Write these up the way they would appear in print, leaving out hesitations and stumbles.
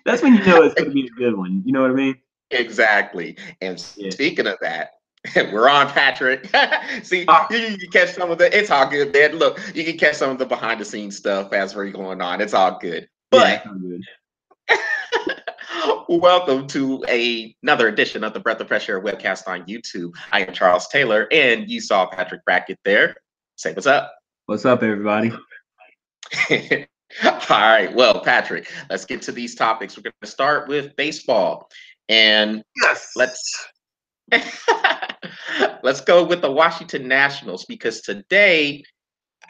That's when you know it's going to be a good one. You know what I mean? Exactly. And Yeah. speaking of that, we're on Patrick. See, Ah, you can catch some of the. It's all good, man. Look, you can catch some of the behind the scenes stuff as we're going on. It's all good. yeah, But it's all good. welcome to another edition of the Breath of Fresh Air webcast on YouTube. I am Charles Taylor, and you saw Patrick Brackett there. Say what's up. What's up, everybody? All right. Well, Patrick, let's get to these topics. We're going to start with baseball. And Yes. let's let's go with the Washington Nationals because today,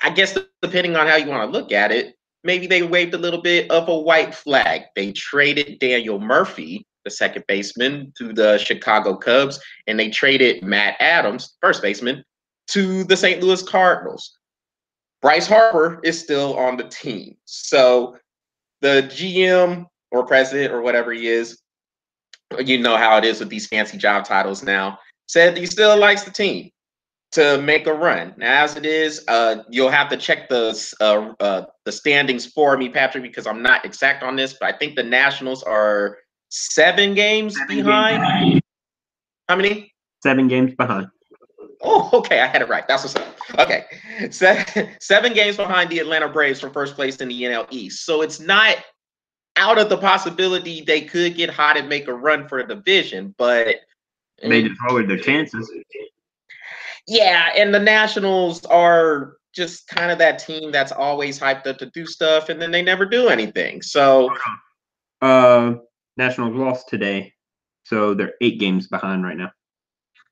I guess depending on how you want to look at it, maybe they waved a little bit of a white flag. They traded Daniel Murphy, the second baseman, to the Chicago Cubs, and they traded Matt Adams, first baseman, to the St. Louis Cardinals. Bryce Harper is still on the team. So the GM or president or whatever he is, you know how it is with these fancy job titles now, said he still likes the team to make a run. Now, as it is, you'll have to check the standings for me, Patrick, because I'm not exact on this, but I think the Nationals are 7 games 7 games behind. behind. How many? 7 games behind. Oh, okay, I had it right. That's what's up. Okay, 7 games behind the Atlanta Braves for first place in the NL East. So it's not out of the possibility they could get hot and make a run for the division, but They just lowered their chances. yeah, and the Nationals are just kind of that team that's always hyped up to do stuff, and then they never do anything. So, Nationals lost today, so they're 8 games behind right now.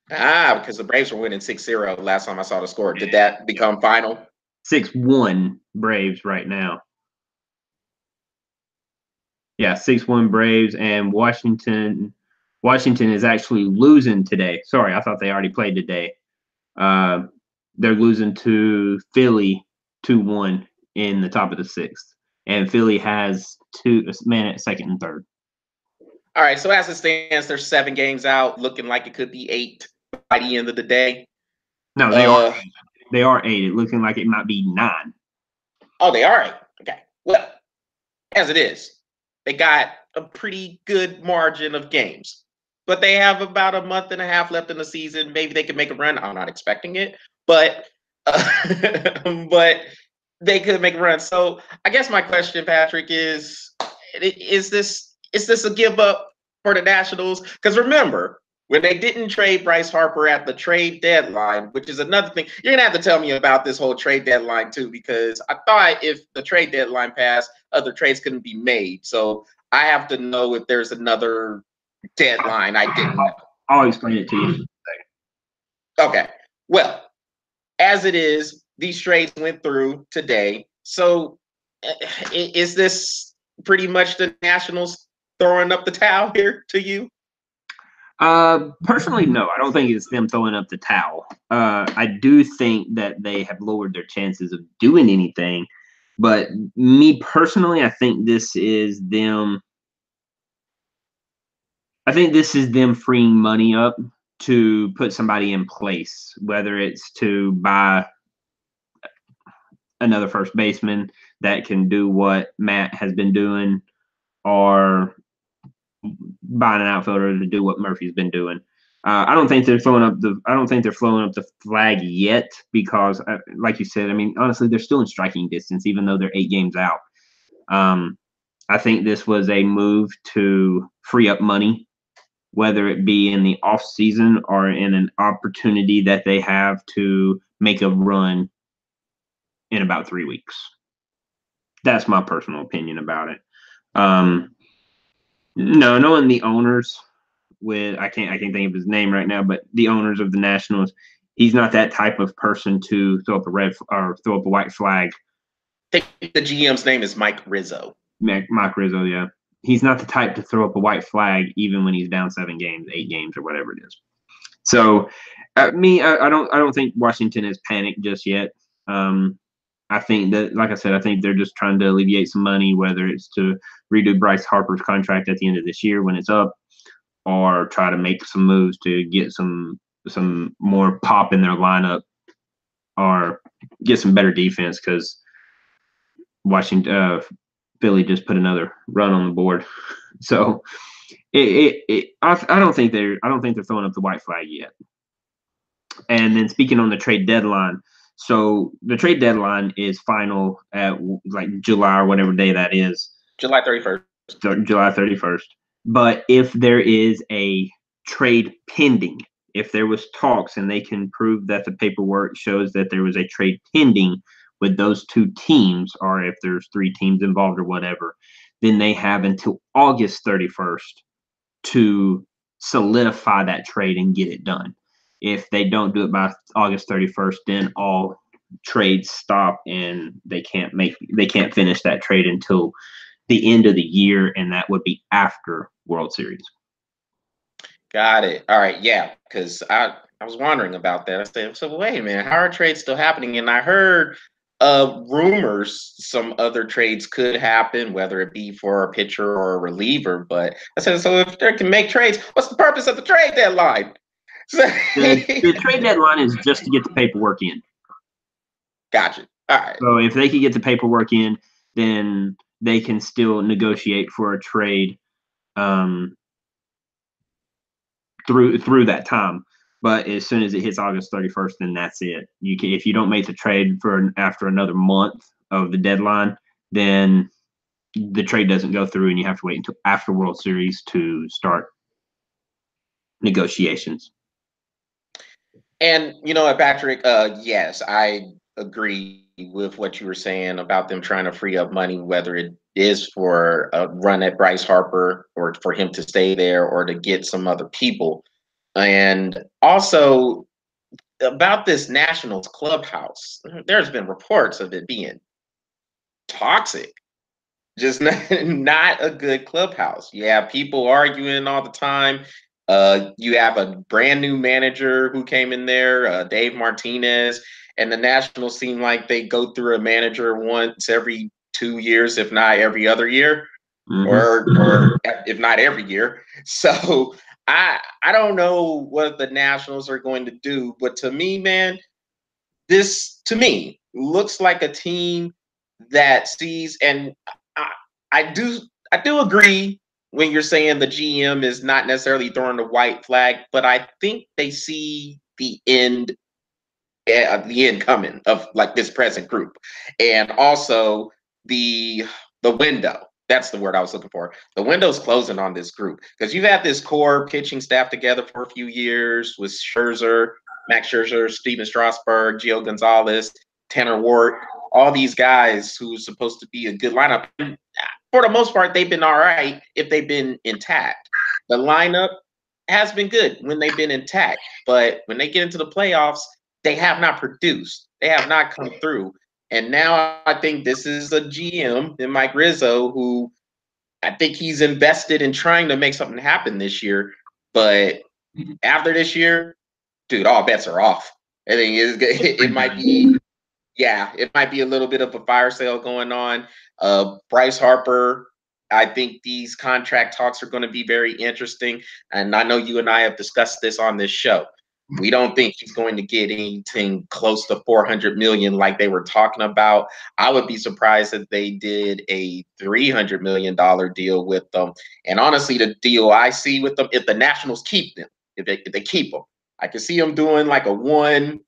because the Braves were winning 6-0 last time I saw the score. Did that become final? 6-1 Braves right now. Yeah, 6-1 Braves, and Washington is actually losing today. Sorry, I thought they already played today. They're losing to Philly 2-1 in the top of the 6th. And Philly has two men at second and third. All right, so as it stands, there's 7 games out, looking like it could be 8 by the end of the day. No, they are 8. They are 8. It looking like it might be 9. Oh, they are 8. Okay. Well, as it is, they got a pretty good margin of games. But they have about a month and a half left in the season. Maybe they can make a run. I'm not expecting it, but but they could make a run. So I guess my question, Patrick, is this a give up for the Nationals? Because remember, when they didn't trade Bryce Harper at the trade deadline, which is another thing, you're gonna have to tell me about this whole trade deadline too, because I thought if the trade deadline passed, other trades couldn't be made. So I have to know if there's another deadline I didn't know. I'll explain it to you. Okay. Well, as it is, these trades went through today. So is this pretty much the Nationals throwing up the towel here to you? Personally, no. I don't think it's them throwing up the towel. I do think that they have lowered their chances of doing anything. But me personally, I think this is them. I think this is them freeing money up to put somebody in place, whether it's to buy another first baseman that can do what Matt has been doing, or buying an outfielder to do what Murphy's been doing. I don't think they're throwing up the flag yet because, like you said, I mean, honestly, they're still in striking distance, even though they're 8 games out. I think this was a move to free up money, whether it be in the off season or in an opportunity that they have to make a run in about 3 weeks. That's my personal opinion about it. No, knowing the owners, I can't think of his name right now, but the owners of the Nationals, he's not that type of person to throw up a white flag. I think the GM's name is Mike Rizzo. Mike Rizzo, yeah. He's not the type to throw up a white flag even when he's down 7 games, 8 games, or whatever it is. So, I don't think Washington is panicked just yet. I think that, like I said, I think they're just trying to alleviate some money, whether it's to redo Bryce Harper's contract at the end of this year when it's up, or try to make some moves to get some more pop in their lineup, or get some better defense, because Philly just put another run on the board. So I don't think they're throwing up the white flag yet. And then speaking on the trade deadline, so the trade deadline is final at like July or whatever day that is, July 31st. July 31st. But if there is a trade pending, if there was talks and they can prove that the paperwork shows that there was a trade pending with those two teams, or if there's three teams involved or whatever, then they have until August 31st to solidify that trade and get it done. If they don't do it by August 31st, then all trades stop and they can't finish that trade until the end of the year, and that would be after World Series. Got it. All right, yeah, because I was wondering about that. I said, so wait a minute, how are trades still happening? And I heard rumors some other trades could happen, whether it be for a pitcher or a reliever. But I said, so if they can make trades, what's the purpose of the trade deadline? The trade deadline is just to get the paperwork in. Gotcha. All right. So if they can get the paperwork in, then they can still negotiate for a trade through that time. But as soon as it hits August 31st, then that's it. If you don't make the trade after another month of the deadline, then the trade doesn't go through, and you have to wait until after World Series to start negotiations. And you know what, Patrick? Yes, I agree with what you were saying about them trying to free up money, whether it is for a run at Bryce Harper or for him to stay there or to get some other people. And also about this Nationals clubhouse, there's been reports of it being toxic, just not a good clubhouse. You have people arguing all the time. You have a brand new manager who came in there, Dave Martinez, and the Nationals seem like they go through a manager once every 2 years, if not every other year, or if not every year. So I don't know what the Nationals are going to do, but to me, man, this to me looks like a team that sees, and I do agree when you're saying the GM is not necessarily throwing the white flag, but I think they see the end coming of like this present group, and also the window. That's the word I was looking for. The window's closing on this group because you've had this core pitching staff together for a few years with Scherzer, Max Scherzer, Steven Strasburg, Gio Gonzalez, Tanner Ward, all these guys who's supposed to be a good lineup. For the most part, they've been all right if they've been intact. The lineup has been good when they've been intact, but when they get into the playoffs, they have not produced. They have not come through. And now I think this is a GM in Mike Rizzo who I think he's invested in trying to make something happen this year. But after this year, dude, all bets are off. I think it might be, yeah, it might be a little bit of a fire sale going on. Bryce Harper, I think these contract talks are going to be very interesting. And I know you and I have discussed this on this show. We don't think he's going to get anything close to $400 million like they were talking about. I would be surprised if they did a $300 million deal with them. And honestly, the deal I see with them, if the Nationals keep them, if they keep them, I can see them doing like a 2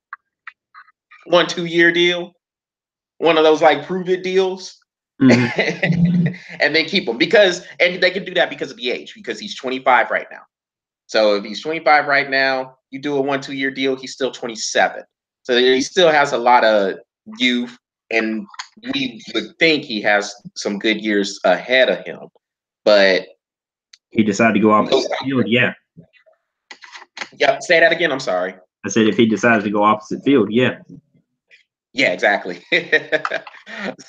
year deal, one of those like prove it deals. And then keep him and they can do that because of the age, because he's 25 right now. So if he's 25 right now, you do a 1-2 year deal, he's still 27. So he still has a lot of youth, and we would think he has some good years ahead of him. But he decided to go opposite field, yeah. Yep, say that again. I'm sorry. I said if he decides to go opposite field, yeah. Yeah, exactly.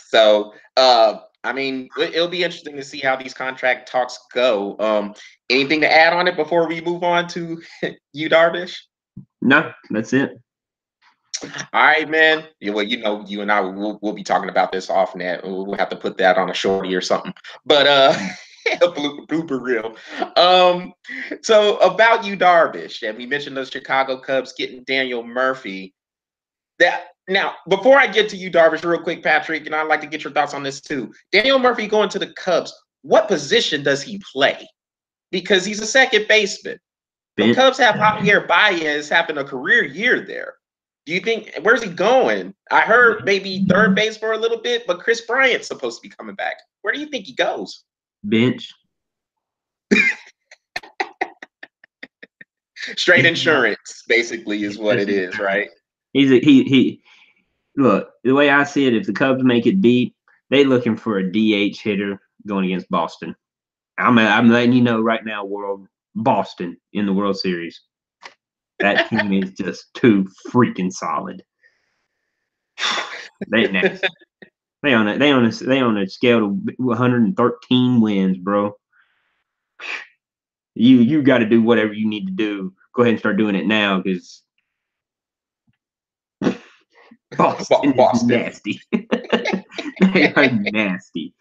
So, I mean, it'll be interesting to see how these contract talks go. Anything to add on it before we move on to Yu Darvish? No, that's it. All right, man. Yeah, well, you know, you and I we'll be talking about this off net. We'll have to put that on a shorty or something. But blooper reel. So about Yu Darvish, and we mentioned the Chicago Cubs getting Daniel Murphy. That now, before I get to Yu Darvish, real quick, Patrick, and I'd like to get your thoughts on this too. Daniel Murphy going to the Cubs. what position does he play? Because he's a second baseman. The Bench. Cubs have Javier Baez having a career year there. Do you think, where's he going? I heard maybe third base for a little bit, but Chris Bryant's supposed to be coming back. Where do you think he goes? Bench. Straight insurance, basically, is what it is, right? He look, the way I see it, if the Cubs make it deep, they looking for a DH hitter going against Boston. I'm letting you know right now, world, Boston in the World Series. That team is just too freaking solid. They next. They on a scale to 113 wins, bro. You got to do whatever you need to do. Go ahead and start doing it now, because Boston is nasty. They are nasty.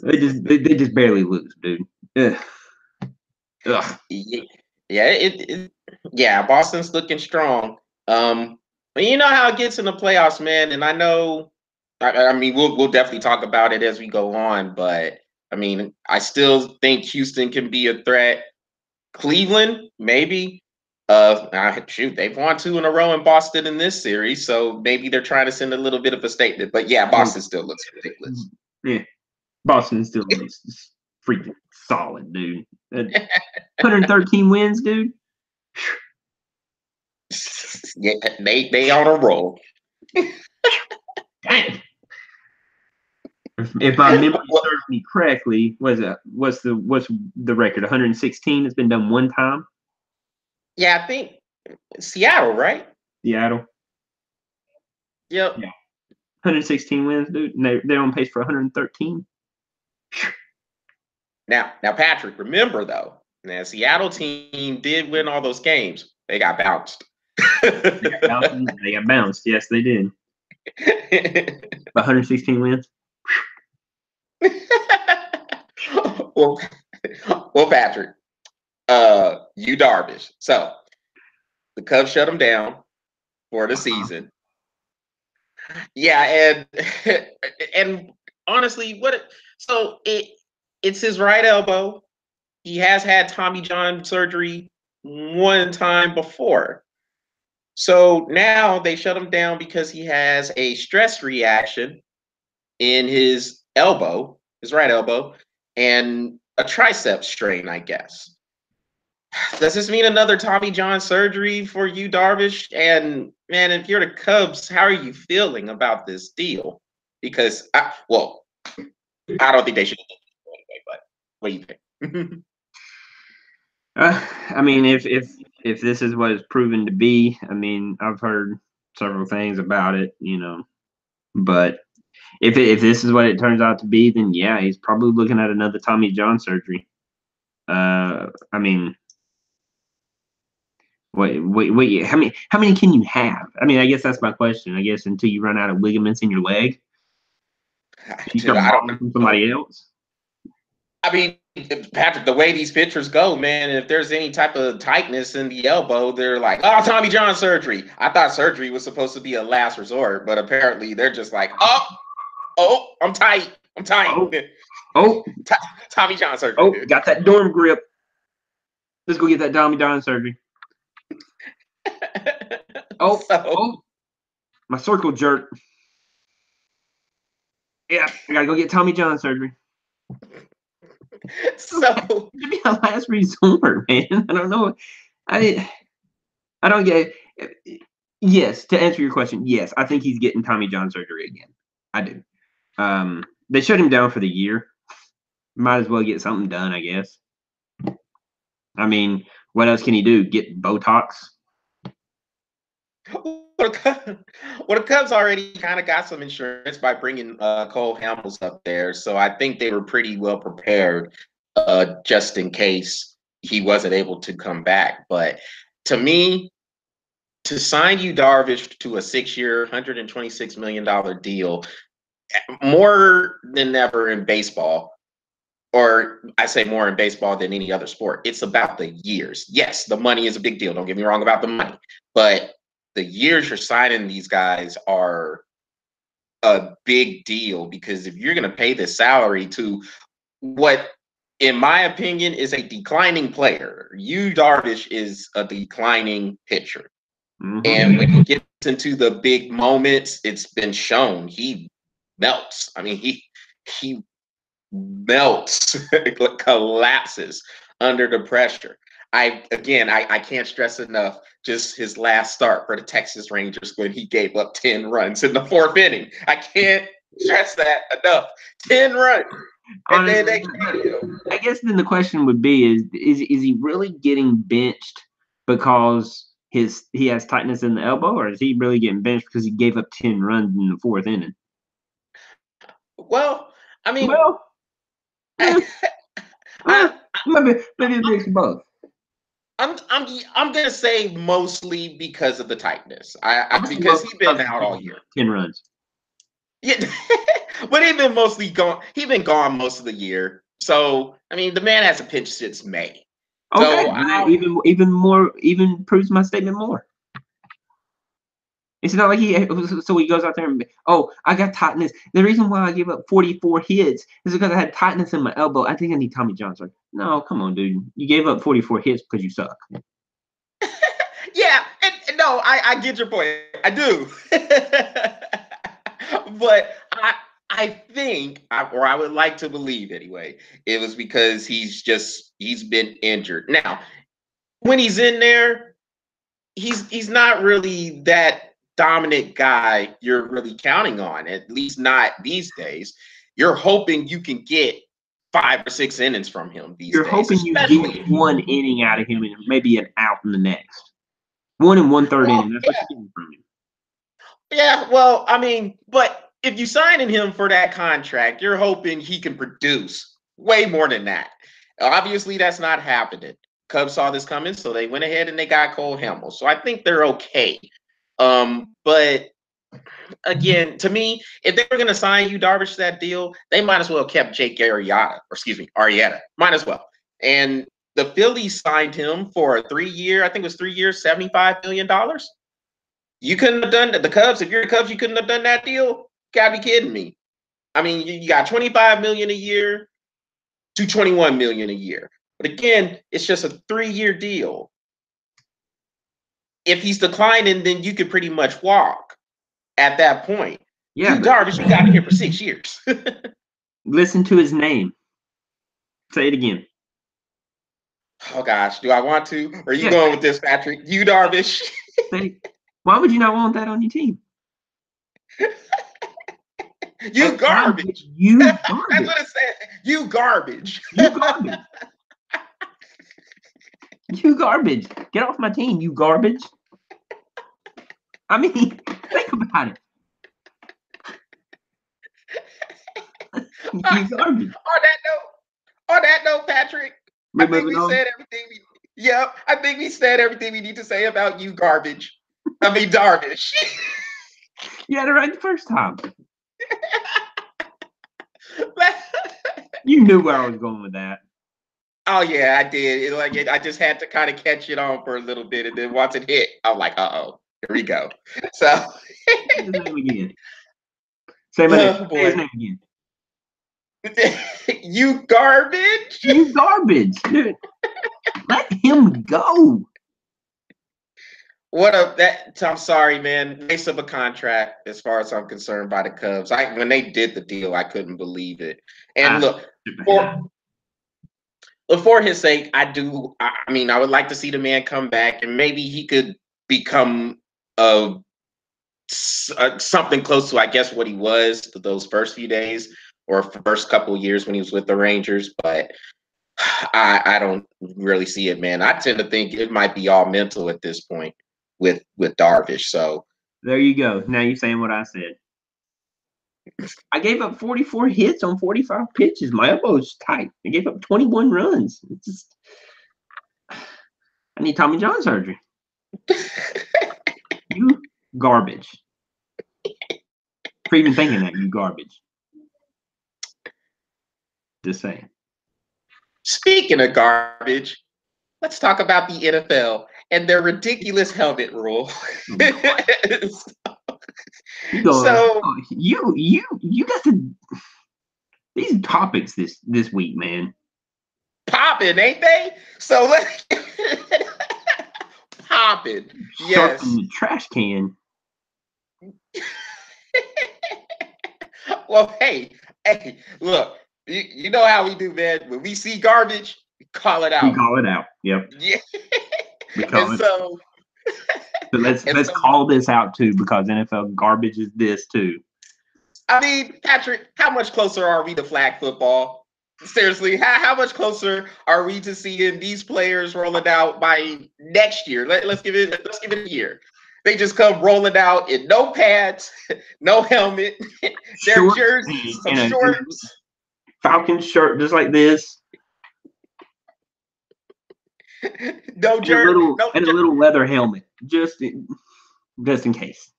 They just barely lose, dude. Ugh. Yeah, Boston's looking strong. But you know how it gets in the playoffs, man. And I know, I mean, we'll definitely talk about it as we go on. But I mean, I still think Houston can be a threat. Cleveland, maybe. Shoot, they've won 2 in a row in Boston in this series, so maybe they're trying to send a little bit of a statement. But yeah, Boston still looks ridiculous. Yeah, Boston still looks freaking solid, dude. 113 wins, dude. Yeah, they on a roll. Dang. If my memory serves me correctly, what's the record? 116. It's been done one time. Yeah, I think Seattle, right? Seattle. Yep. Yeah. 116 wins, dude. And they're on pace for 113. Now, Patrick, remember though, the Seattle team did win all those games. They got bounced. They got bounced. Yes, they did. 116 wins. well, Patrick, Yu Darvish. So the Cubs shut him down for the season. Yeah, and honestly, it's his right elbow. He has had Tommy John surgery one time before. So now they shut him down because he has a stress reaction in his elbow, his right elbow, and a tricep strain, I guess. Does this mean another Tommy John surgery for Yu Darvish? And man, if you're the Cubs, how are you feeling about this deal? Because, I don't think they should have done it anyway, but what do you think? I mean, if this is what it's proven to be, I mean, I've heard several things about it, but if this is what it turns out to be, then yeah, he's probably looking at another Tommy John surgery. I mean, wait, how many can you have? I mean, I guess that's my question. I guess until you run out of ligaments in your leg, you start borrowing from somebody else. I mean, Patrick, the way these pitchers go, man, if there's any type of tightness in the elbow, they're like, oh, Tommy John surgery. I thought surgery was supposed to be a last resort, but apparently they're just like, oh, I'm tight. Tommy John surgery. Oh, dude. Got that dorm grip. Let's go get that Tommy John surgery. My circle jerk. Yeah, I gotta go get Tommy John surgery. So to be a last resort, man. I don't know. I don't get it. Yes, to answer your question, yes, I think he's getting Tommy John surgery again. I do. They shut him down for the year. Might as well get something done, I guess. I mean, what else can he do? Get Botox? Well, the Cubs already kind of got some insurance by bringing Cole Hamels up there, so I think they were pretty well prepared just in case he wasn't able to come back. But to me, to sign Yu Darvish to a 6-year, $126 million deal, more than ever in baseball, or I say more in baseball than any other sport, it's about the years. Yes, the money is a big deal. Don't get me wrong about the money, but the years you're signing these guys are a big deal, because if you're going to pay this salary to what, in my opinion, is a declining player. Yu Darvish is a declining pitcher. And when he gets into the big moments, it's been shown he melts. I mean, he melts, collapses under the pressure. I can't stress enough just his last start for the Texas Rangers when he gave up 10 runs in the fourth inning. I can't stress that enough. 10 runs. And Honestly, then I guess then the question would be is he really getting benched because he has tightness in the elbow, or is he really getting benched because he gave up 10 runs in the fourth inning? well, I mean, Well, eh, I, maybe a mix of both. I'm gonna say mostly because of the tightness. Because Well, he's been out all year. 10 runs. Yeah, but he's been mostly gone. He's been gone most of the year. So I mean, the man hasn't pitched since May. Okay, So even proves my statement more. It's not like he goes out there and I got tightness. The reason why I gave up 44 hits is because I had tightness in my elbow. I think I need Tommy John surgery. No, come on, dude. You gave up 44 hits because you suck. yeah, and no, I get your point. I do. But I think, or I would like to believe anyway, it was because he's been injured. Now, when he's in there, he's not really that dominant guy you're really counting on, at least not these days. You're hoping you can get 5 or 6 innings from him these You're days. hoping you get one inning out of him and maybe an out in the next. 1 and 1/3 inning. That's what you're getting from him. Yeah, well, I mean, but if you sign in him for that contract, you're hoping he can produce way more than that. Obviously, that's not happening. Cubs saw this coming, so they went ahead and they got Cole Hamels. So I think they're okay. But again, to me, if they were going to sign Yu Darvish that deal, they might as well have kept Jake Arrieta. Might as well. And the Phillies signed him for a 3-year, I think it was 3 years, $75 million. You couldn't have done that. The Cubs, if you're the Cubs, you couldn't have done that deal. Gotta be kidding me. I mean, you got 25 million a year to 21 million a year. But again, it's just a 3-year deal. If he's declining, then you could pretty much walk at that point. Yeah, Yu Darvish, you got here for 6 years. Listen to his name. Say it again. Oh gosh, do I want to? Or are you going with this, Patrick? Yu Darvish. Why would you not want that on your team? You garbage. You garbage. That's what it said. You garbage. You garbage. You garbage. Get off my team, you garbage. I mean, think about it. You garbage. On that note, Patrick, I think we said everything. I think we said everything we need to say about you garbage. I mean, Darvish. You had it right the first time. You knew where I was going with that. Oh yeah, I did. I just had to kind of catch it on for a little bit, and then once it hit, I was like, "Uh-oh, here we go." So, say his name again. Say my name. Say his name again. You garbage. You garbage, dude. Let him go. I'm sorry, man. Waste of a contract, as far as I'm concerned, by the Cubs. When they did the deal, I couldn't believe it. And look, for his sake, I would like to see the man come back, and maybe he could become something close to, I guess, what he was those first few days or first couple of years when he was with the Rangers. But I don't really see it, man. I tend to think it might be all mental at this point with Darvish. So there you go. Now you're saying what I said. I gave up 44 hits on 45 pitches. My elbow's tight. I gave up 21 runs. It's just, I need Tommy John surgery. You garbage. For even thinking that, you garbage. Just saying. Speaking of garbage, let's talk about the NFL and their ridiculous helmet rule. You got to. These topics this week, man. Popping, ain't they? So let's popping. Shark in Yes. the trash can. Well, hey, look, you know how we do, man. When we see garbage, we call it We out. call it out. Yep. Yeah. We And call it. so, So let's and let's so, call this out too, because NFL garbage is this too. I mean, Patrick, how much closer are we to flag football? Seriously, how much closer are we to seeing these players rolling out by next year? Let's give it a year. They just come rolling out in no pads, no helmet, their Short jerseys, some and a shorts. Falcon shirt just like this, No jersey, no. and a little leather helmet, just in case.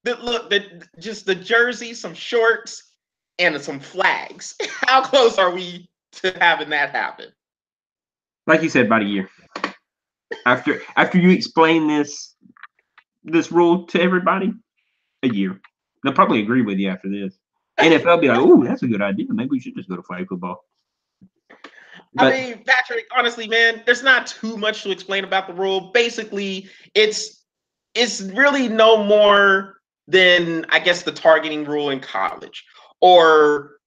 Look, just the jersey, some shorts, and some flags. How close are we to having that happen? Like you said, about a year. After you explain this rule to everybody, a year. They'll probably agree with you after this. NFL be like, "Ooh, that's a good idea. Maybe we should just go to flag football." But I mean, Patrick, honestly, man, there's not too much to explain about the rule. Basically, it's really no more than, I guess, the targeting rule in college, or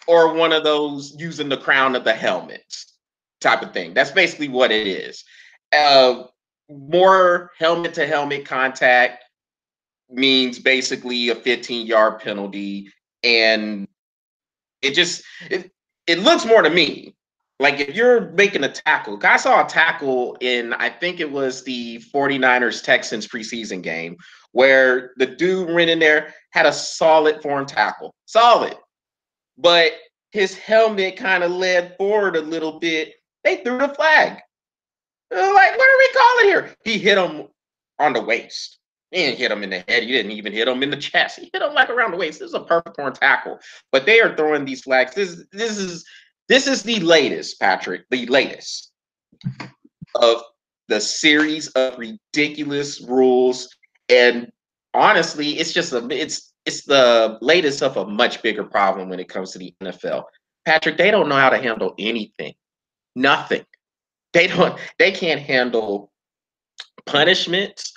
one of those using the crown of the helmets type of thing. That's basically what it is. More helmet to helmet contact means basically a 15-yard penalty, and it looks more to me like if you're making a tackle. I saw a tackle in, I think it was the 49ers Texans preseason game, where the dude ran in there, had a solid form tackle, solid, but his helmet kind of led forward a little bit. They threw the flag. They're like, what are we calling here? He hit him on the waist. He didn't hit him in the head. He didn't even hit him in the chest. He hit him like around the waist. This is a perfect form tackle. But they are throwing these flags. This is the latest, Patrick. The latest of the series of ridiculous rules. And honestly, it's just it's the latest of a much bigger problem when it comes to the NFL. Patrick, they don't know how to handle anything. Nothing. They can't handle punishments.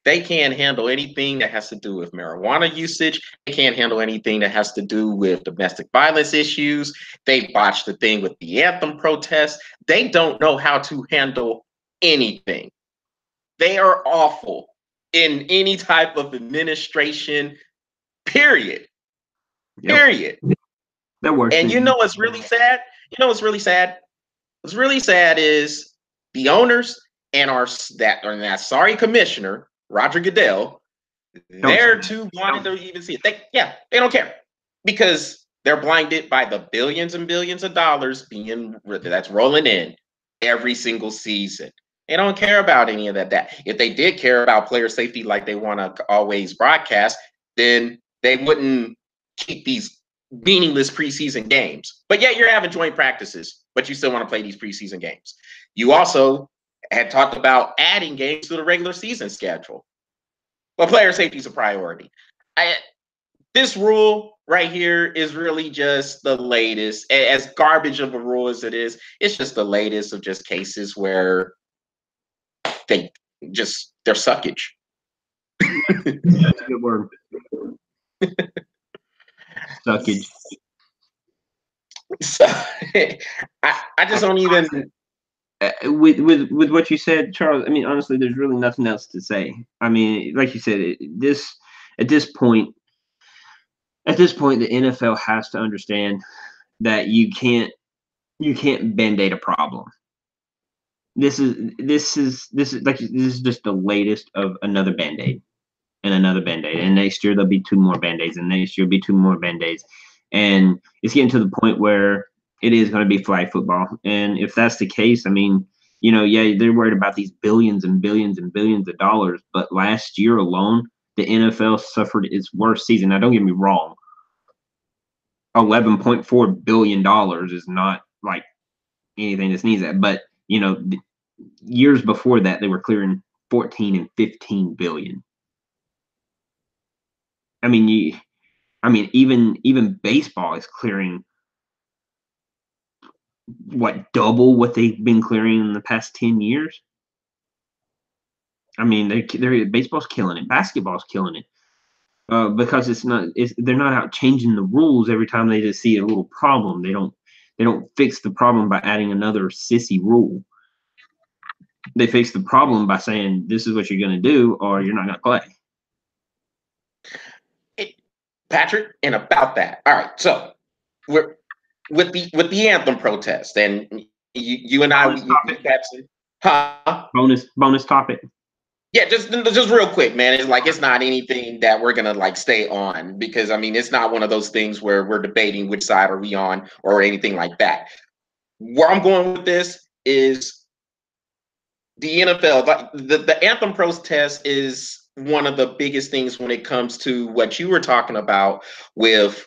They can't handle anything that has to do with marijuana usage. They can't handle anything that has to do with domestic violence issues. They botched the thing with the anthem protest. They don't know how to handle anything. They are awful in any type of administration, period. yep, Period. that works. And you know what's really sad? You know what's really sad? What's really sad is the owners and that sorry commissioner, Roger Goodell, they're too blinded to even see it. They don't care, because they're blinded by the billions and billions of dollars that's rolling in every single season. They don't care about any of that. If they did care about player safety like they want to always broadcast, then they wouldn't keep these meaningless preseason games. But yet you're having joint practices, but you still want to play these preseason games. You also had talked about adding games to the regular season schedule. Well, player safety is a priority. This rule right here is really just the latest. As garbage of a rule as it is, it's just the latest of just cases where they're suckage. That's a good word. Suckage. So I just don't even. With what you said, Charles. I mean, honestly, there's really nothing else to say. I mean, like you said, at this point, the NFL has to understand that you can't band-aid a problem. This is just the latest of another band-aid and another band-aid, and next year there'll be two more band-aids, and next year will be two more band-aids, and it's getting to the point where it is going to be flag football. And if that's the case, I mean, yeah, they're worried about these billions and billions and billions of dollars, but last year alone, the NFL suffered its worst season. Now, don't get me wrong, $11.4 billion is not like anything to sneeze at, but years before that, they were clearing 14 and 15 billion. I mean, even baseball is clearing what, double what they've been clearing in the past 10 years. I mean, baseball's killing it, basketball's killing it, because they're not out changing the rules every time they just see a little problem. They don't fix the problem by adding another sissy rule. They fix the problem by saying this is what you're going to do, or you're not going to play. Patrick, and about that. All right, so we're with the anthem protest, and you and I, we had some, bonus topic. Yeah, just real quick, man. It's like it's not anything that we're gonna like stay on, because I mean it's not one of those things where we're debating which side are we on or anything like that. Where I'm going with this is the NFL. Like the anthem protest is one of the biggest things when it comes to what you were talking about with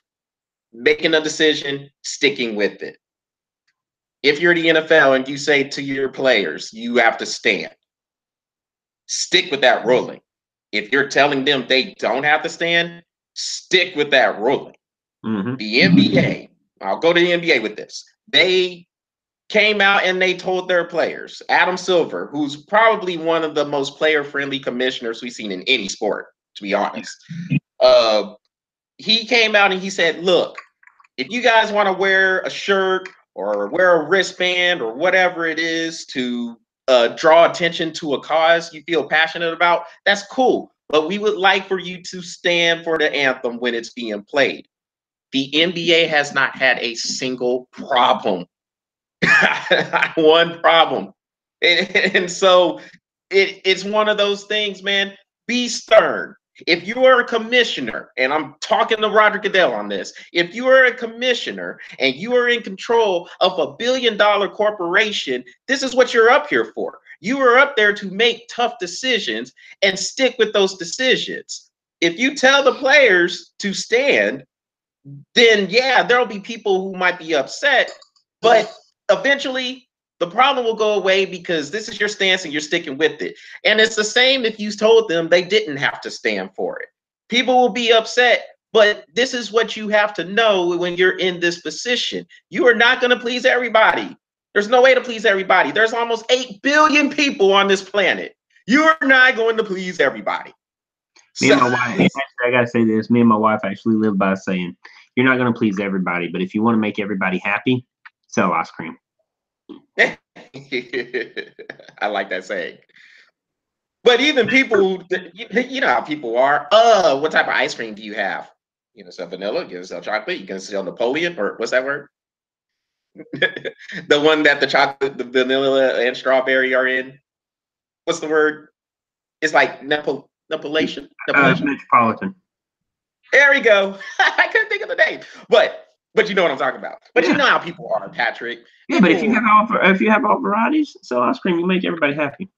making a decision, sticking with it. If you're the NFL and you say to your players, you have to stand, stick with that ruling. If you're telling them they don't have to stand, stick with that ruling. Mm-hmm. The NBA, I'll go to the NBA with this. They came out and they told their players, Adam Silver, who's probably one of the most player-friendly commissioners we've seen in any sport, to be honest. He came out and he said, look, if you guys want to wear a shirt or wear a wristband or whatever it is to draw attention to a cause you feel passionate about, that's cool. But we would like for you to stand for the anthem when it's being played. The NBA has not had a single problem. One problem. And so it's one of those things, man. Be stern. If you are a commissioner, and I'm talking to Roger Goodell on this, if you are a commissioner and you are in control of $1 billion corporation, this is what you're up here for. You are up there to make tough decisions and stick with those decisions. If you tell the players to stand, then yeah, there'll be people who might be upset, but eventually the problem will go away because this is your stance and you're sticking with it. And it's the same if you told them they didn't have to stand for it. People will be upset, but this is what you have to know when you're in this position. You are not going to please everybody. There's no way to please everybody. There's almost 8 billion people on this planet. You're not going to please everybody. Me and my wife, actually, I got to say this. Me and my wife actually live by saying, you're not going to please everybody, but if you want to make everybody happy, sell ice cream. I like that saying. But even people, you know how people are. What type of ice cream do you have? You know, sell vanilla, you can sell chocolate, you can sell Napoleon, or what's that word? The one that the chocolate, the vanilla, and strawberry are in. What's the word? It's like Napoleon. Metropolitan. There we go. I couldn't think of the name, but you know what I'm talking about. But you know how people are, Patrick. Yeah, but if you have all varieties, sell ice cream, you make everybody happy.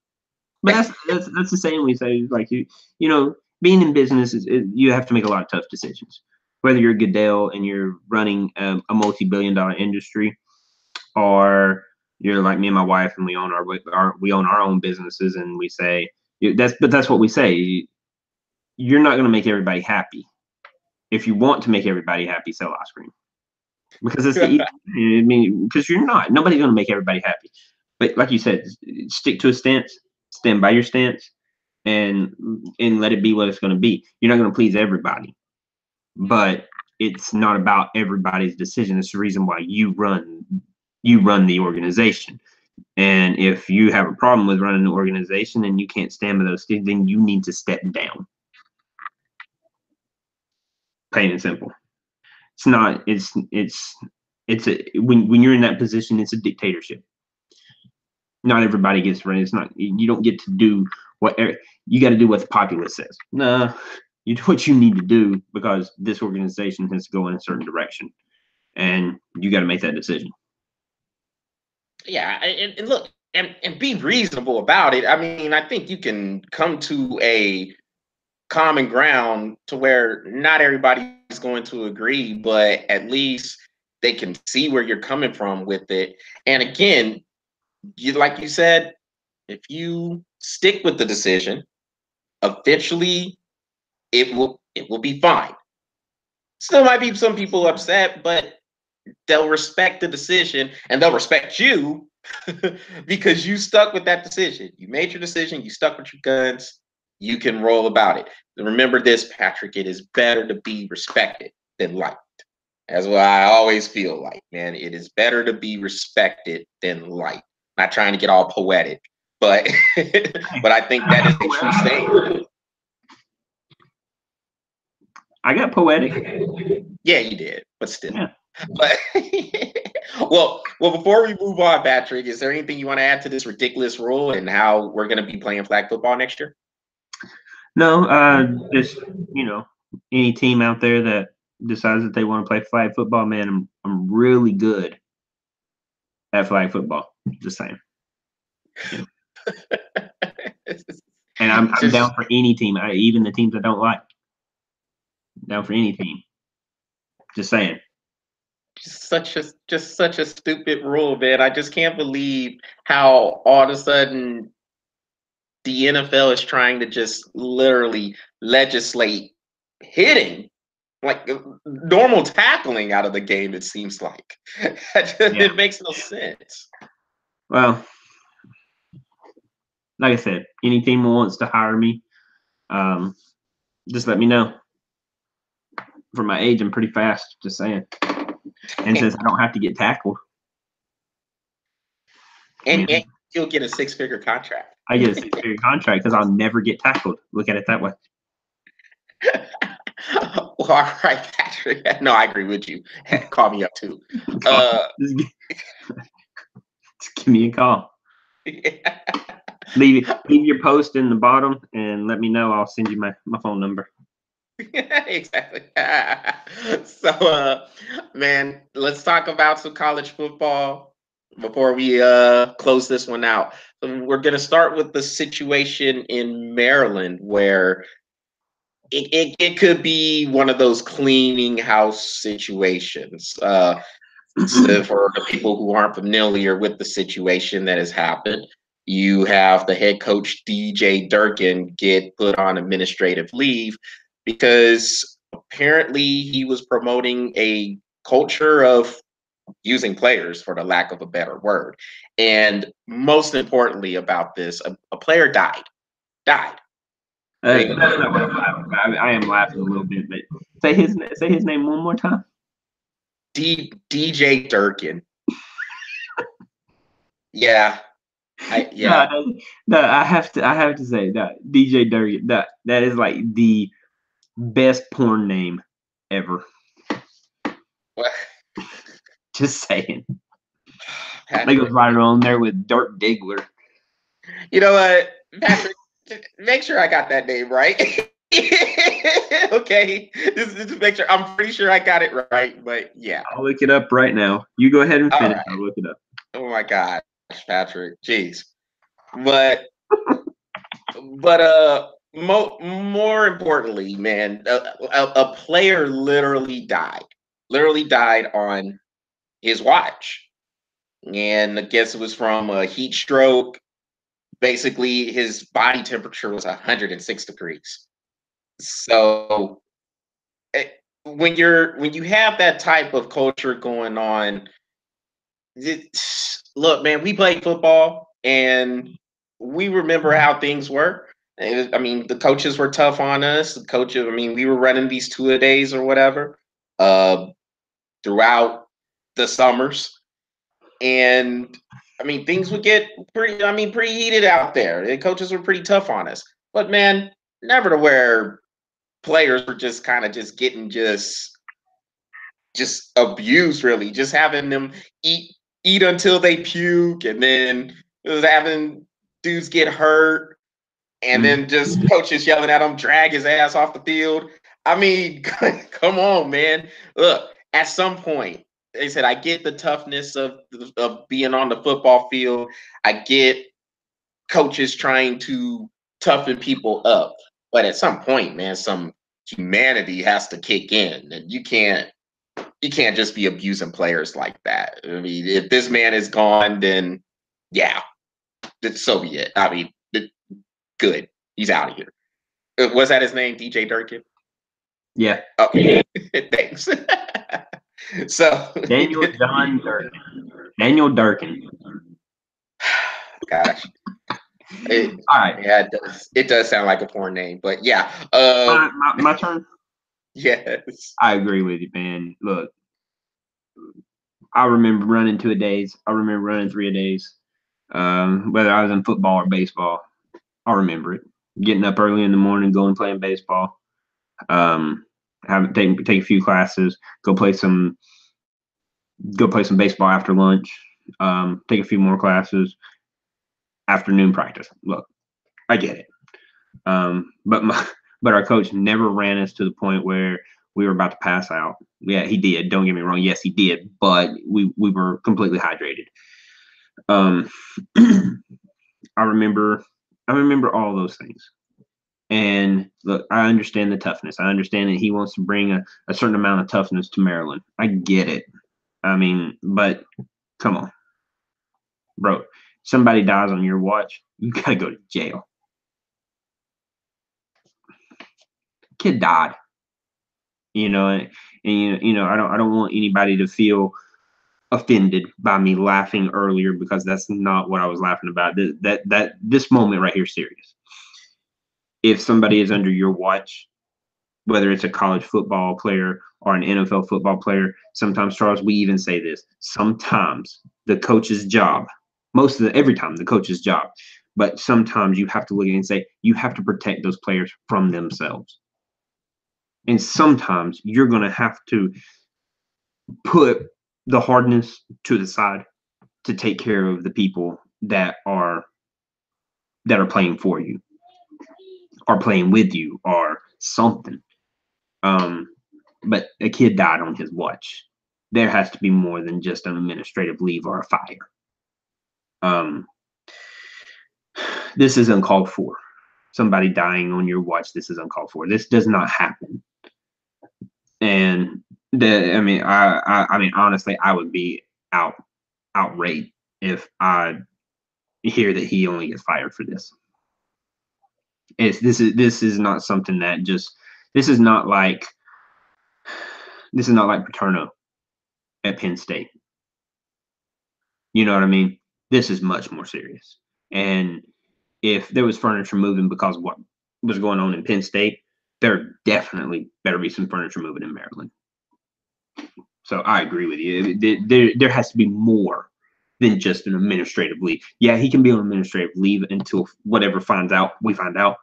But that's the same we say. Like you know, being in business you have to make a lot of tough decisions. Whether you're Goodell and you're running a multi-billion-dollar industry, or you're like me and my wife and we own our own businesses, and we say that's what we say. You're not going to make everybody happy. If you want to make everybody happy, sell ice cream. Because it's I mean, because nobody's going to make everybody happy. But like you said, stick to a stance, stand by your stance, and let it be what it's going to be. You're not going to please everybody, but it's not about everybody's decision. It's the reason why you run the organization. And if you have a problem with running the organization and you can't stand by those things, then you need to step down. Plain and simple. It's not. It's when you're in that position, it's a dictatorship. Not everybody gets run. It's not. You don't get to do what you got to do what the populace says. No, you do what you need to do because this organization has to go in a certain direction, and you got to make that decision. Yeah, and look, and be reasonable about it. I mean, I think you can come to a common ground to where not everybody's going to agree, but at least they can see where you're coming from with it. And again, like you said, if you stick with the decision, eventually it will be fine. Still might be some people upset, but they'll respect the decision and they'll respect you because you stuck with that decision. You made your decision, you stuck with your guns, you can roll about it. And remember this, Patrick, it is better to be respected than liked. That's what I always feel like, man. It is better to be respected than liked. Not trying to get all poetic, but but I think that is a true statement. I got poetic. Yeah, you did, but still. Yeah. But well, before we move on, Patrick, is there anything you want to add to this ridiculous rule and how we're going to be playing flag football next year? No, just any team out there that decides that they want to play flag football, man, I'm really good at flag football. Just saying. Yeah. And I'm down for any team, even the teams I don't like. Down for any team. Just saying. Such a stupid rule, man. I just can't believe how all of a sudden the NFL is trying to just literally legislate hitting, like normal tackling out of the game. It seems like it makes no sense. Well, like I said, any team who wants to hire me, just let me know. For my age, I'm pretty fast. Just saying. And since I don't have to get tackled, and you'll get a 6-figure contract. I get a 6-figure contract because I'll never get tackled. Look at it that way. Well, all right, Patrick. No, I agree with you. Call me up too. Just give me a call. Yeah. Leave your post in the bottom and let me know. I'll send you my phone number. Exactly. So, man, let's talk about some college football before we close this one out. So we're going to start with the situation in Maryland where it could be one of those cleaning house situations. So for the people who aren't familiar with the situation that has happened, you have the head coach DJ Durkin get put on administrative leave because apparently he was promoting a culture of using players, for the lack of a better word. And most importantly about this, a player died. That's not what I'm laughing about. I am laughing a little bit, but say his name one more time. DJ Durkin. Yeah. No, I have to say that DJ Durkin, that is like the best porn name ever. What? Just saying. They go right on there with Dirk Diggler. You know what, Patrick? Make sure I got that name right. Okay, just make sure. I'm pretty sure I got it right, but yeah. I'll look it up right now. You go ahead and finish. Right. I'll look it up. Oh my gosh, Patrick, jeez. But more importantly, man, a player literally died on his watch, and I guess it was from a heat stroke. Basically, his body temperature was 106 degrees. So when you have that type of culture going on, look, man, we played football and we remember how things were. I mean, the coaches were tough on us. We were running these 2-a-days or whatever throughout the summers. And I mean, things would get pretty heated out there. The coaches were pretty tough on us. But man, never to where players were just kind of just getting just abused, really. Just having them eat until they puke, and then having dudes get hurt, and then just coaches yelling at him, drag his ass off the field. I mean, come on, man. Look, at some point, they said, I get the toughness of being on the football field. I get coaches trying to toughen people up. But at some point, man, some humanity has to kick in. And you can't just be abusing players like that. I mean, if this man is gone, then yeah, so be it. I mean, good. He's out of here. Was that his name, DJ Durkin? Yeah. Okay. Thanks. So Daniel John Durkin. Daniel Durkin. gosh, it, All right, yeah, it does sound like a porn name, but yeah, my turn. yes. I agree with you, man. Look, I remember running 2 a-days. I remember running 3 a-days. Whether I was in football or baseball, I remember it. Getting up early in the morning, going playing baseball. Take a few classes, go play some baseball after lunch. Take a few more classes, afternoon practice. Look, I get it. But our coach never ran us to the point where we were about to pass out. Yeah, he did. Don't get me wrong. Yes, he did. But we were completely hydrated. Um, I remember all those things. And look, I understand the toughness. I understand that he wants to bring a certain amount of toughness to Maryland. I get it. I mean, but come on, bro. Somebody dies on your watch, you gotta go to jail. Kid died. And I don't want anybody to feel offended by me laughing earlier because that's not what I was laughing about. This moment right here is serious. If somebody is under your watch, whether it's a college football player or an NFL football player, sometimes, Charles, we even say this. Sometimes the coach's job, every time the coach's job, but sometimes you have to look at it and say you have to protect those players from themselves. And sometimes you're going to have to put the hardness to the side to take care of the people that are playing for you, or playing with you, or something. But a kid died on his watch. There has to be more than just an administrative leave or a fire. This is uncalled for. Somebody dying on your watch, this is uncalled for. This does not happen. And I mean, honestly, I would be outraged if I hear that he only gets fired for this. This is not something that just this is not like Paterno at Penn State. You know what I mean? This is much more serious. And if there was furniture moving because of what was going on in Penn State, there definitely better be some furniture moving in Maryland. So I agree with you. There has to be more than just an administrative leave. Yeah, he can be on administrative leave until whatever we find out.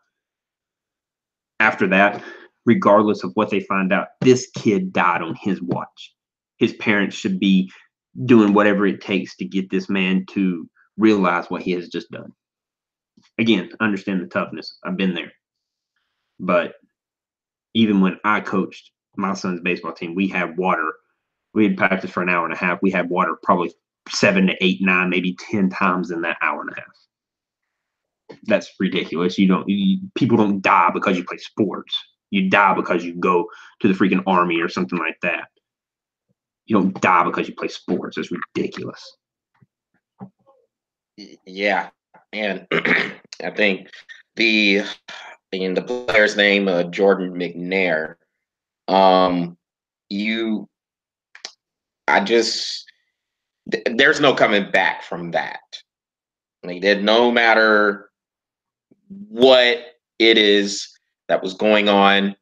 After that, regardless of what they find out, this kid died on his watch. His parents should be doing whatever it takes to get this man to realize what he has just done. Again, understand the toughness. I've been there. But even when I coached my son's baseball team, we had water. We had practiced for an hour and a half. We had water probably 7 to 8, 9, maybe 10 times in that hour and a half. That's ridiculous. People don't die because you play sports. You die because you go to the freaking army or something like that. You don't die because you play sports. It's ridiculous. Yeah, and I think the player's name, Jordan McNair. You, I just there's no coming back from that. Like that, no matter what it is that was going on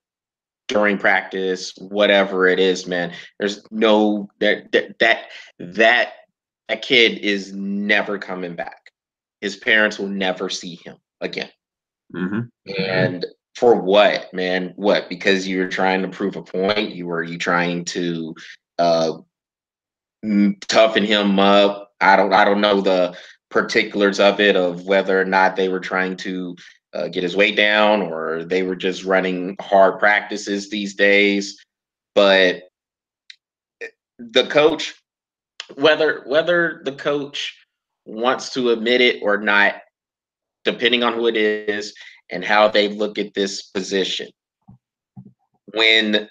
during practice, whatever it is, man. There's no that kid is never coming back. His parents will never see him again. Mm-hmm. And for what, man? What? Because you were trying to prove a point. You trying to toughen him up. I don't know the particulars of it, of whether or not they were trying to get his weight down or they were just running hard practices these days. But the coach, whether the coach wants to admit it or not, depending on who it is and how they look at this position, when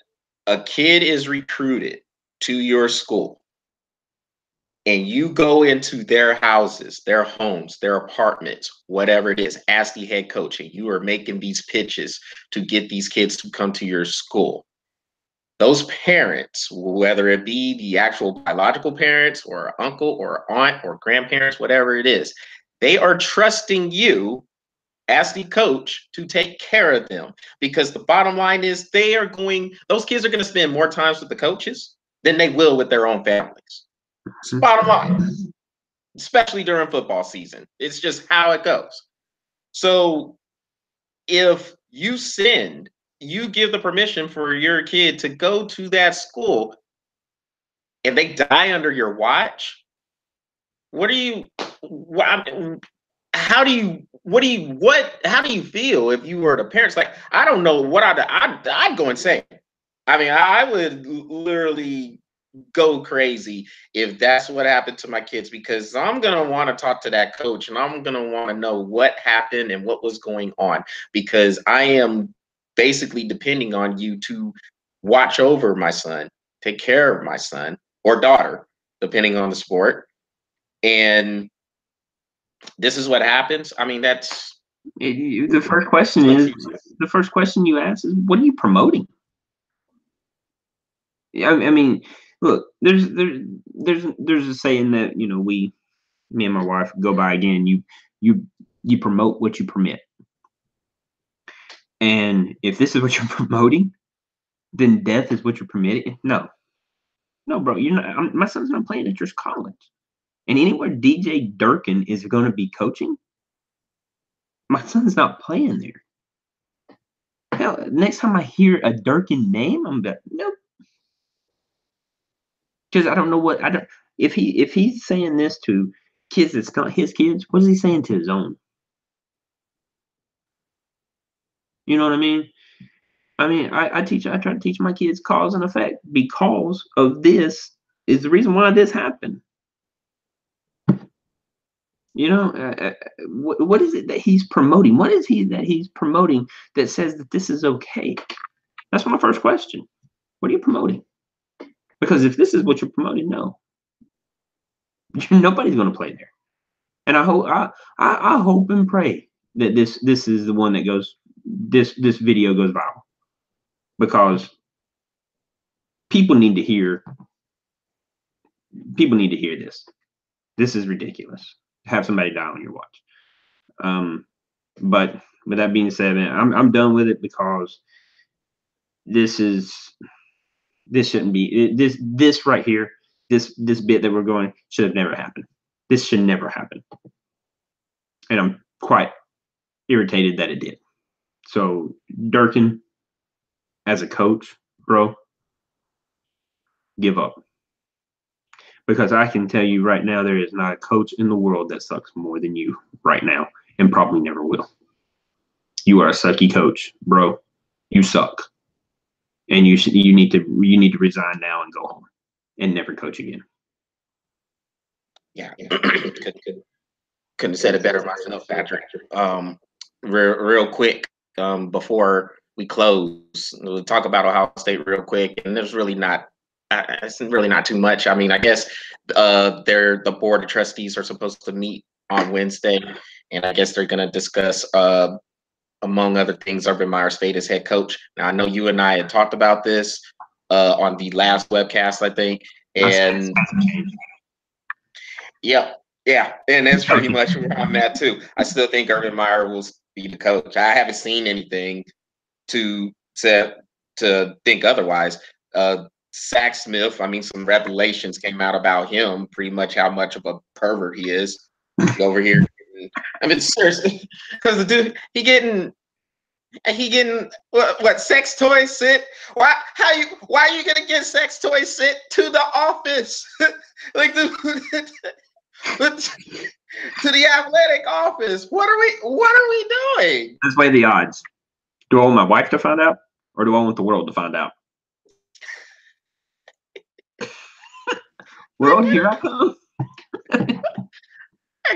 a kid is recruited to your school and you go into their houses, their homes, their apartments, whatever it is, as the head coach, and you are making these pitches to get these kids to come to your school, those parents, whether it be the actual biological parents or uncle or aunt or grandparents, whatever it is, they are trusting you as the coach to take care of them, because the bottom line is those kids are going to spend more times with the coaches than they will with their own families. It's the bottom line, especially during football season. It's just how it goes. So if you give the permission for your kid to go to that school and they die under your watch, how do you feel if you were the parents? Like, I don't know what I'd go insane. I mean, I would literally go crazy if that's what happened to my kids, because I'm going to want to talk to that coach and I'm going to want to know what happened and what was going on, because I am basically depending on you to watch over my son, take care of my son or daughter, depending on the sport. And this is what happens. I mean, the first question you ask is, what are you promoting? I mean, look, there's a saying that, me and my wife go by again. You promote what you permit, and if this is what you're promoting, then death is what you're permitting. No, bro, you're not. My son's not playing at your college, and anywhere DJ Durkin is going to be coaching, my son's not playing there. Hell, next time I hear a Durkin name, I'm like, nope. Because I don't know if he's saying this to kids that's not his kids, what is he saying to his own? You know what I mean? I try to teach my kids cause and effect. Because of this is the reason why this happened. What is it that he's promoting? What is that he's promoting that says that this is okay? That's my first question. What are you promoting? Because if this is what you're promoting, no, nobody's going to play there. And I hope and pray that this is the one that goes. This video goes viral, because people need to hear this. This is ridiculous. Have somebody die on your watch. But with that being said, man, I'm done with it, because this shouldn't be this right here. This bit that we're going should have never happened. This should never happen. And I'm quite irritated that it did. So Durkin, as a coach, bro, give up. Because I can tell you right now, there is not a coach in the world that sucks more than you right now, and probably never will. You are a sucky coach, bro. You suck, and you need to resign now and go home and never coach again. Yeah, couldn't have said it better myself, Patrick. Real quick, before we close, we'll talk about Ohio State real quick, and it's really not too much. I mean, I guess the board of trustees are supposed to meet on Wednesday, and I guess they're going to discuss, among other things, Urban Meyer's fate as head coach. Now, I know you and I had talked about this on the last webcast, I think, and yeah, and that's pretty much where I'm at too. I still think Urban Meyer will be the coach. I haven't seen anything to think otherwise. Zach Smith, I mean, some revelations came out about him, pretty much how much of a pervert he is over here. I mean, seriously, because the dude, he getting what sex toys sent? Why are you gonna get sex toys sent to the office? Like to the athletic office? What are we doing? Let's weigh the odds. Do I want my wife to find out, or do I want the world to find out? World, here I come.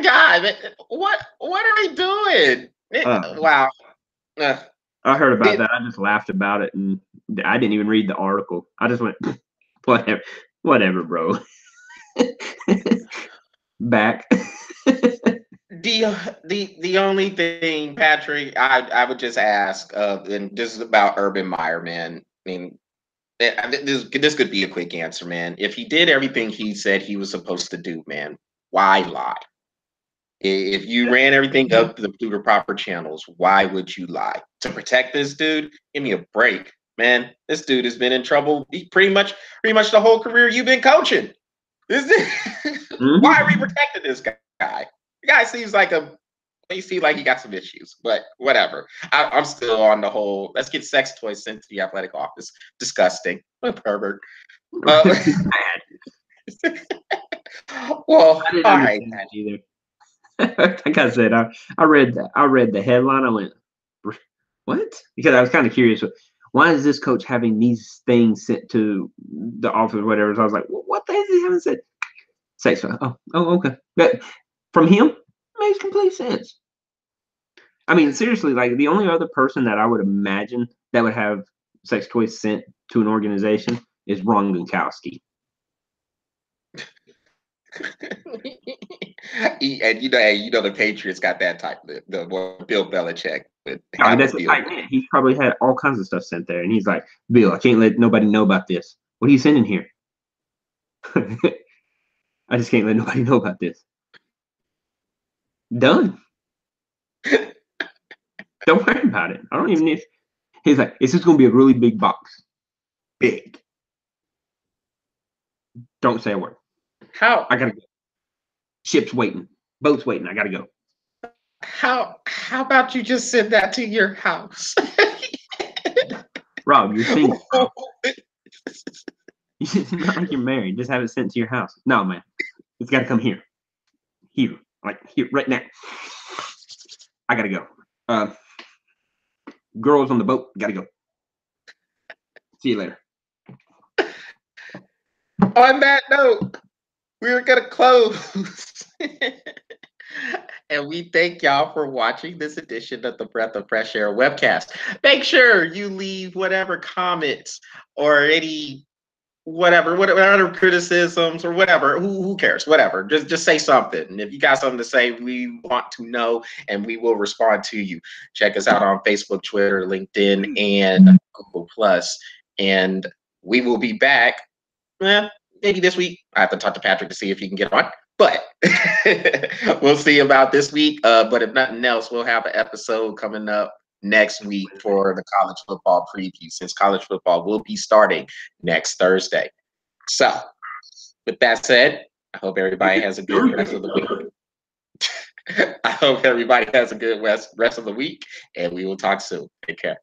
God, what are we doing? Wow. I heard about that. I just laughed about it, and I didn't even read the article. I just went, whatever, bro. Back. The only thing, Patrick, I would just ask, and this is about Urban Meyer, man. I mean, This could be a quick answer, man. If he did everything he said he was supposed to do, man, why lie? If you ran everything up through the proper channels, why would you lie? To protect this dude? Give me a break, man. This dude has been in trouble pretty much the whole career you've been coaching. Why are we protecting this guy? The guy seems like he got some issues, but whatever. I'm still on the whole. Let's get sex toys sent to the athletic office. Disgusting. What a pervert. Well, I didn't all right. understand that either. Like I said, I read the headline. I went, what? Because I was kind of curious. Why is this coach having these things sent to the office or whatever? So I was like, what the hell is he having said? Sex. Oh, okay. But from him, makes complete sense. I mean, seriously, like the only other person that I would imagine that would have sex toys sent to an organization is Ron Gronkowski. And the Patriots got that type of the Bill Belichick. I mean, that's a tight knit. He's probably had all kinds of stuff sent there, and he's like, Bill, I can't let nobody know about this. What are you sending here? I just can't let nobody know about this. Done. Don't worry about it. I don't even need. He's like, it's just gonna be a really big box. Big. Don't say a word. How? I gotta go. Ship's waiting. Boat's waiting. I gotta go. How about you just send that to your house? Rob, you're single. It's not like you're married. Just have it sent to your house. No, man. It's gotta come here. Here. Like here, right now. I gotta go. Girls on the boat, gotta go. See you later. On that note, we're gonna close. And we thank y'all for watching this edition of the Breath of Fresh Air webcast. Make sure you leave whatever comments or any whatever criticisms or whatever. Who cares? Whatever. Just say something. And if you got something to say, we want to know and we will respond to you. Check us out on Facebook, Twitter, LinkedIn, and Google Plus. And we will be back. Maybe this week. I have to talk to Patrick to see if he can get on. But we'll see about this week. But if nothing else, we'll have an episode coming up next week for the college football preview, since college football will be starting next Thursday. So, with that said, I hope everybody has a good rest of the week. I hope everybody has a good rest of the week, and we will talk soon. Take care.